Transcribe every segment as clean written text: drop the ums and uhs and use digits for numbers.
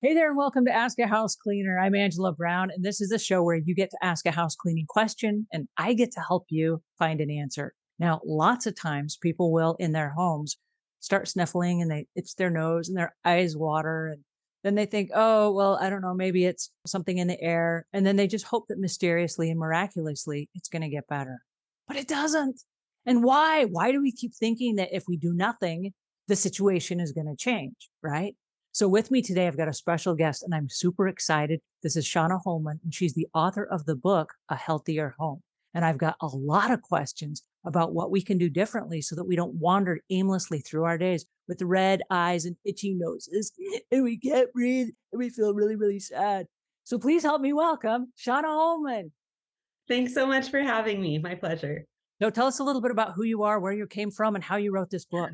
Hey there, and welcome to Ask a House Cleaner. I'm Angela Brown, and this is a show where you get to ask a house cleaning question, and I get to help you find an answer. Now, lots of times people will in their homes start sniffling and they itch their nose and their eyes water. And then they think, oh, well, I don't know, maybe it's something in the air. And then they just hope that mysteriously and miraculously it's going to get better. But it doesn't. And why? Why do we keep thinking that if we do nothing, the situation is going to change? Right. So, with me today, I've got a special guest, and I'm super excited. This is Shawna Holman, and she's the author of the book, A Healthier Home. And I've got a lot of questions about what we can do differently so that we don't wander aimlessly through our days with red eyes and itchy noses, and we can't breathe, and we feel really, really sad. So, please help me welcome Shawna Holman. Thanks so much for having me. My pleasure. Now, tell us a little bit about who you are, where you came from, and how you wrote this book.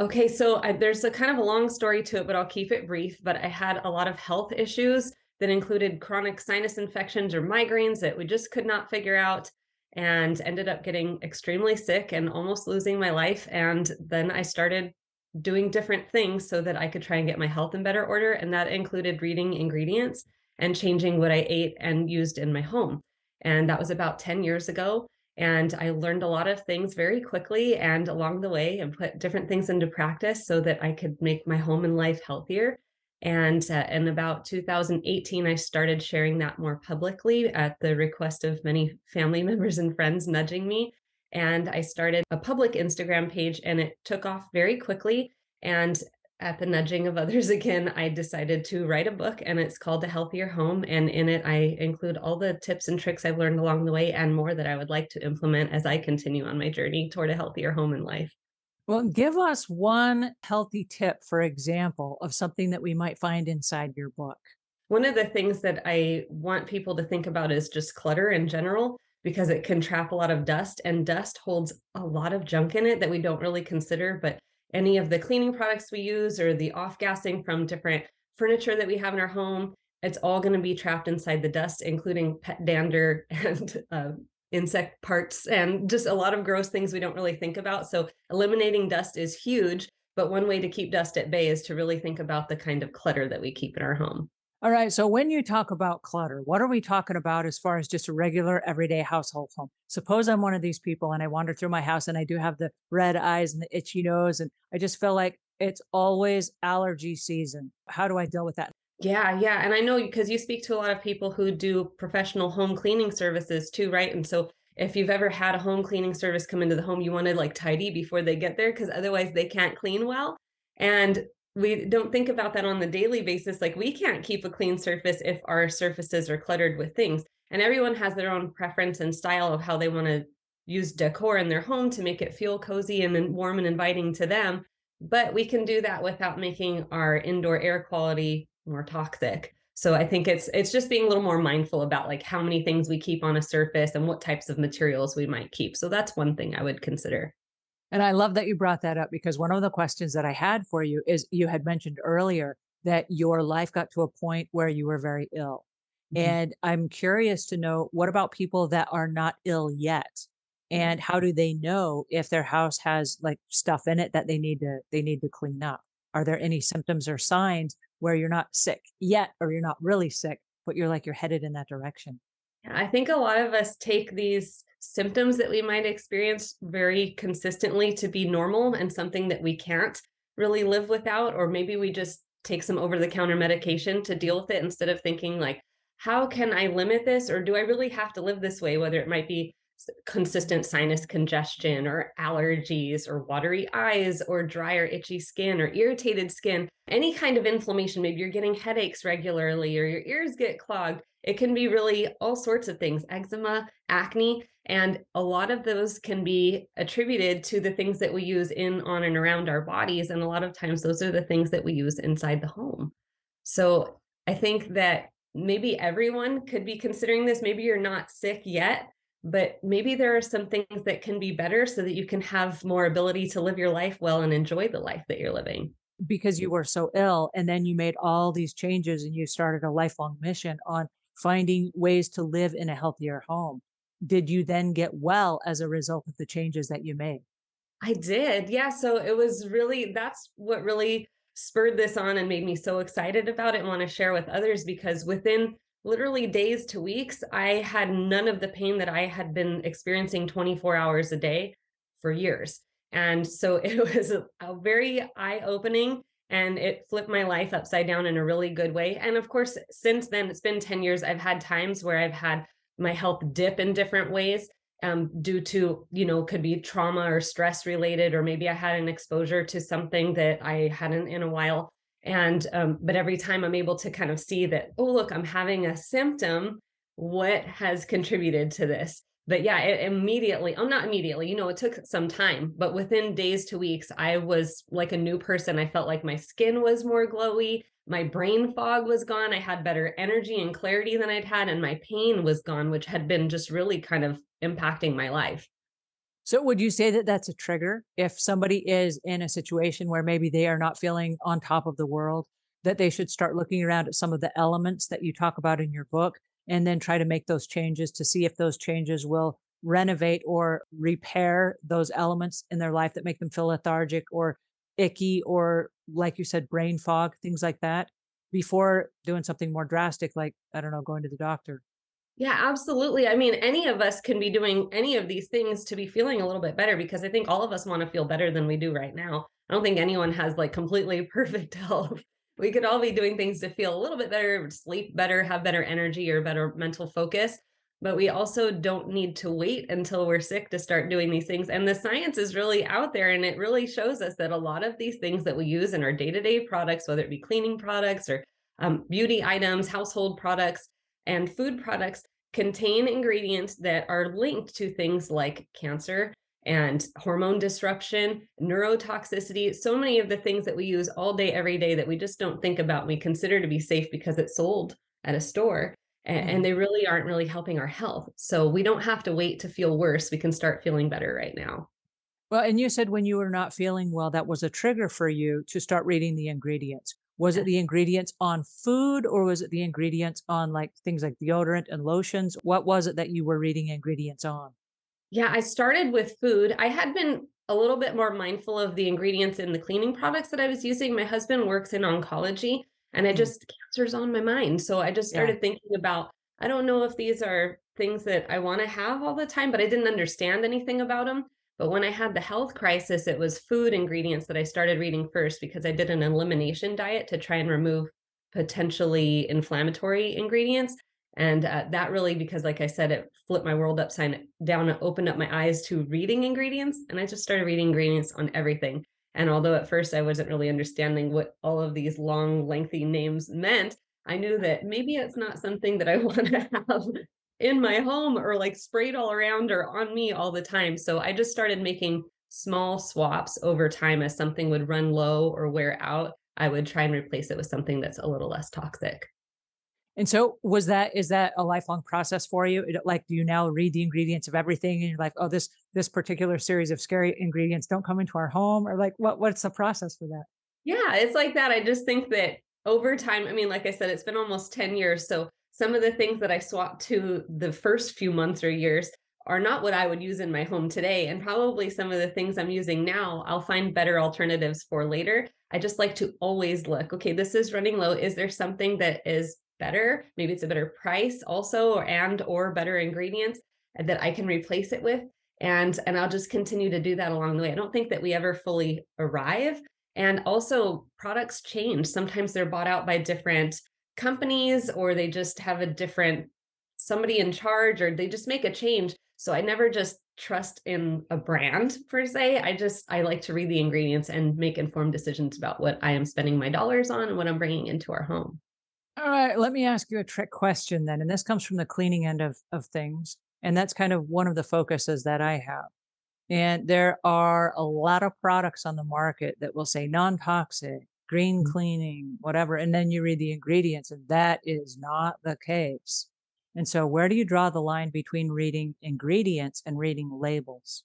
Okay, there's a kind of a long story to it, but I'll keep it brief. But I had a lot of health issues that included chronic sinus infections or migraines that we just could not figure out, and ended up getting extremely sick and almost losing my life. And then I started doing different things so that I could try and get my health in better order. And that included reading ingredients and changing what I ate and used in my home. And that was about 10 years ago. And I learned a lot of things very quickly and along the way and put different things into practice so that I could make my home and life healthier. And in about 2018, I started sharing that more publicly at the request of many family members and friends nudging me. And I started a public Instagram page, and it took off very quickly. And at the nudging of others again, I decided to write a book, and it's called A Healthier Home. And in it, I include all the tips and tricks I've learned along the way and more that I would like to implement as I continue on my journey toward a healthier home and life. Well, give us one healthy tip, for example, of something that we might find inside your book. One of the things that I want people to think about is just clutter in general, because it can trap a lot of dust, and dust holds a lot of junk in it that we don't really consider. But any of the cleaning products we use or the off gassing from different furniture that we have in our home, it's all going to be trapped inside the dust, including pet dander and insect parts and just a lot of gross things we don't really think about. So eliminating dust is huge. But one way to keep dust at bay is to really think about the kind of clutter that we keep in our home. All right. So when you talk about clutter, what are we talking about as far as just a regular everyday household home? Suppose I'm one of these people and I wander through my house and I do have the red eyes and the itchy nose, and I just feel like it's always allergy season. How do I deal with that? Yeah, yeah. And I know because you speak to a lot of people who do professional home cleaning services too, right? And so if you've ever had a home cleaning service come into the home, you want to like tidy before they get there because otherwise they can't clean well. And we don't think about that on the daily basis. Like we can't keep a clean surface if our surfaces are cluttered with things. And everyone has their own preference and style of how they want to use decor in their home to make it feel cozy and warm and inviting to them. But we can do that without making our indoor air quality more toxic. So I think it's just being a little more mindful about like how many things we keep on a surface and what types of materials we might keep. So that's one thing I would consider. And I love that you brought that up because one of the questions that I had for you is you had mentioned earlier that your life got to a point where you were very ill. Mhm. And I'm curious to know, what about people that are not ill yet? And how do they know if their house has like stuff in it that they need to clean up? Are there any symptoms or signs where you're not sick yet or you're not really sick, but you're headed in that direction? Yeah, I think a lot of us take these symptoms that we might experience very consistently to be normal and something that we can't really live without, or maybe we just take some over the counter medication to deal with it instead of thinking like, how can I limit this, or do I really have to live this way? Whether it might be consistent sinus congestion or allergies or watery eyes or dry or itchy skin or irritated skin, any kind of inflammation, maybe you're getting headaches regularly or your ears get clogged. It can be really all sorts of things, eczema, acne, and a lot of those can be attributed to the things that we use in, on, and around our bodies. And a lot of times, those are the things that we use inside the home. So I think that maybe everyone could be considering this. Maybe you're not sick yet, but maybe there are some things that can be better so that you can have more ability to live your life well and enjoy the life that you're living. Because you were so ill, and then you made all these changes and you started a lifelong mission on finding ways to live in a healthier home. Did you then get well as a result of the changes that you made? I did. Yeah. So it was really, that's what really spurred this on and made me so excited about it and want to share with others because within literally days to weeks, I had none of the pain that I had been experiencing 24 hours a day for years. And so it was a very eye opening and it flipped my life upside down in a really good way. And of course, since then, it's been 10 years. I've had times where I've had my health dip in different ways due to, could be trauma or stress related, or maybe I had an exposure to something that I hadn't in a while. And, but every time I'm able to kind of see that, oh, look, I'm having a symptom, what has contributed to this? But yeah, it immediately, oh, not immediately, it took some time, but within days to weeks, I was like a new person. I felt like my skin was more glowy. My brain fog was gone. I had better energy and clarity than I'd had, and my pain was gone, which had been just really kind of impacting my life. So would you say that that's a trigger? If somebody is in a situation where maybe they are not feeling on top of the world, that they should start looking around at some of the elements that you talk about in your book and then try to make those changes to see if those changes will renovate or repair those elements in their life that make them feel lethargic or icky or, like you said, brain fog, things like that, before doing something more drastic, like, I don't know, going to the doctor. Yeah, absolutely. I mean, any of us can be doing any of these things to be feeling a little bit better because I think all of us want to feel better than we do right now. I don't think anyone has like completely perfect health. We could all be doing things to feel a little bit better, sleep better, have better energy or better mental focus. But we also don't need to wait until we're sick to start doing these things. And the science is really out there and it really shows us that a lot of these things that we use in our day to day products, whether it be cleaning products or beauty items, household products, and food products contain ingredients that are linked to things like cancer and hormone disruption, neurotoxicity, so many of the things that we use all day, every day that we just don't think about, we consider to be safe because it's sold at a store. And Mhm. they really aren't really helping our health. So we don't have to wait to feel worse. We can start feeling better right now. Well, and you said when you were not feeling well, that was a trigger for you to start reading the ingredients. Was it the Yes. ingredients on food or was it the ingredients on like things like deodorant and lotions? What was it that you were reading ingredients on? Yeah, I started with food. I had been a little bit more mindful of the ingredients in the cleaning products that I was using. My husband works in oncology and I Mm, just cancer's on my mind. So I just yeah. started thinking about, I don't know if these are things that I want to have all the time, but I didn't understand anything about them. But when I had the health crisis, it was food ingredients that I started reading first because I did an elimination diet to try and remove potentially inflammatory ingredients. And that really, because like I said, it flipped my world upside down and opened up my eyes to reading ingredients. And I just started reading ingredients on everything. And although at first I wasn't really understanding what all of these long, lengthy names meant, I knew that maybe it's not something that I want to have in my home or like sprayed all around or on me all the time. So I just started making small swaps over time as something would run low or wear out. I would try and replace it with something that's a little less toxic. And so is that a lifelong process for you? Like, do you now read the ingredients of everything and you're like, oh, this particular series of scary ingredients don't come into our home? Or like what's the process for that? Yeah, it's like that. I just think that over time, I mean, like I said, it's been almost 10 years. So some of the things that I swapped to the first few months or years are not what I would use in my home today. And probably some of the things I'm using now, I'll find better alternatives for later. I just like to always look, okay, this is running low. Is there something that is better? Maybe it's a better price also, or better ingredients that I can replace it with. And I'll just continue to do that along the way. I don't think that we ever fully arrive, and also, products change. Sometimes they're bought out by different companies, or they just have a different somebody in charge, or they just make a change. So I never just trust in a brand per se. I like to read the ingredients and make informed decisions about what I am spending my dollars on and what I'm bringing into our home. All right, let me ask you a trick question then. And this comes from the cleaning end of things. And that's kind of one of the focuses that I have. And there are a lot of products on the market that will say non-toxic, green cleaning, whatever. And then you read the ingredients, and that is not the case. And so, where do you draw the line between reading ingredients and reading labels?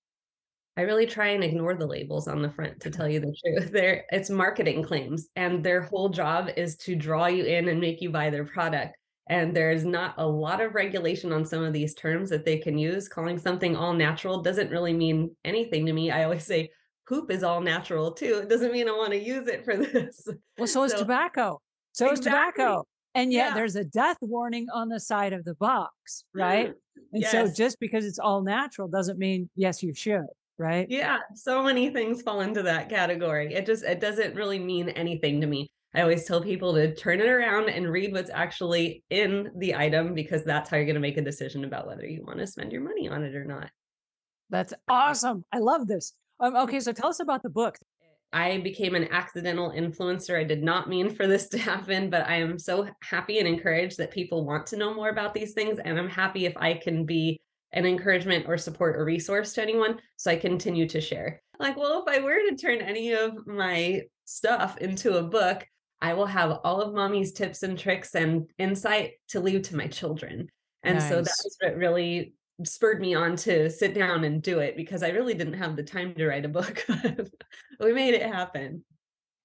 I really try and ignore the labels on the front, to tell you the truth. It's marketing claims, and their whole job is to draw you in and make you buy their product. And there's not a lot of regulation on some of these terms that they can use. Calling something all natural doesn't really mean anything to me. I always say poop is all natural too. It doesn't mean I want to use it for this. Well, so is So tobacco. So is exactly. tobacco. And yet Yeah. there's a death warning on the side of the box, right? And so Yes. just because it's all natural doesn't mean, yes, you should, right? Yeah, so many things fall into that category. It doesn't really mean anything to me. I always tell people to turn it around and read what's actually in the item because that's how you're going to make a decision about whether you want to spend your money on it or not. That's awesome. I love this. Okay, so tell us about the book. I became an accidental influencer. I did not mean for this to happen, but I am so happy and encouraged that people want to know more about these things. And I'm happy if I can be an encouragement or support or resource to anyone. So I continue to share. Like, well, if I were to turn any of my stuff into a book, I will have all of mommy's tips and tricks and insight to leave to my children. And so that Nice. was what really spurred me on to sit down and do it because I really didn't have the time to write a book. We made it happen.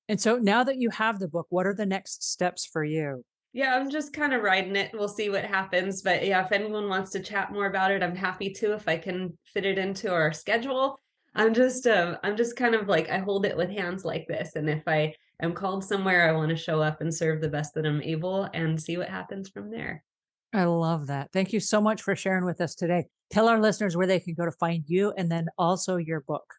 And so now that you have the book, what are the next steps for you? Yeah, I'm just kind of riding it. We'll see what happens. But yeah, if anyone wants to chat more about it, I'm happy to if I can fit it into our schedule. I'm just kind of like I hold it with hands like this. And if I am called somewhere, I want to show up and serve the best that I'm able and see what happens from there. I love that. Thank you so much for sharing with us today. Tell our listeners where they can go to find you and then also your book.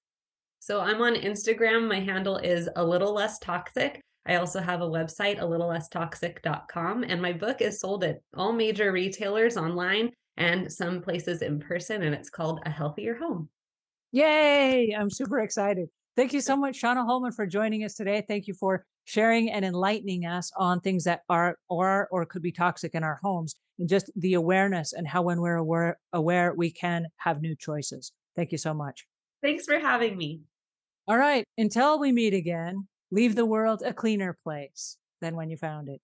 So I'm on Instagram. My handle is a little less toxic. I also have a website, a littlelesstoxic.com, and my book is sold at all major retailers online and some places in person, and it's called A Healthier Home. Yay! I'm super excited. Thank you so much, Shawna Holman, for joining us today. Thank you for sharing and enlightening us on things that are or could be toxic in our homes and just the awareness and how when we're aware we can have new choices. Thank you so much. Thanks for having me. All right. Until we meet again, leave the world a cleaner place than when you found it.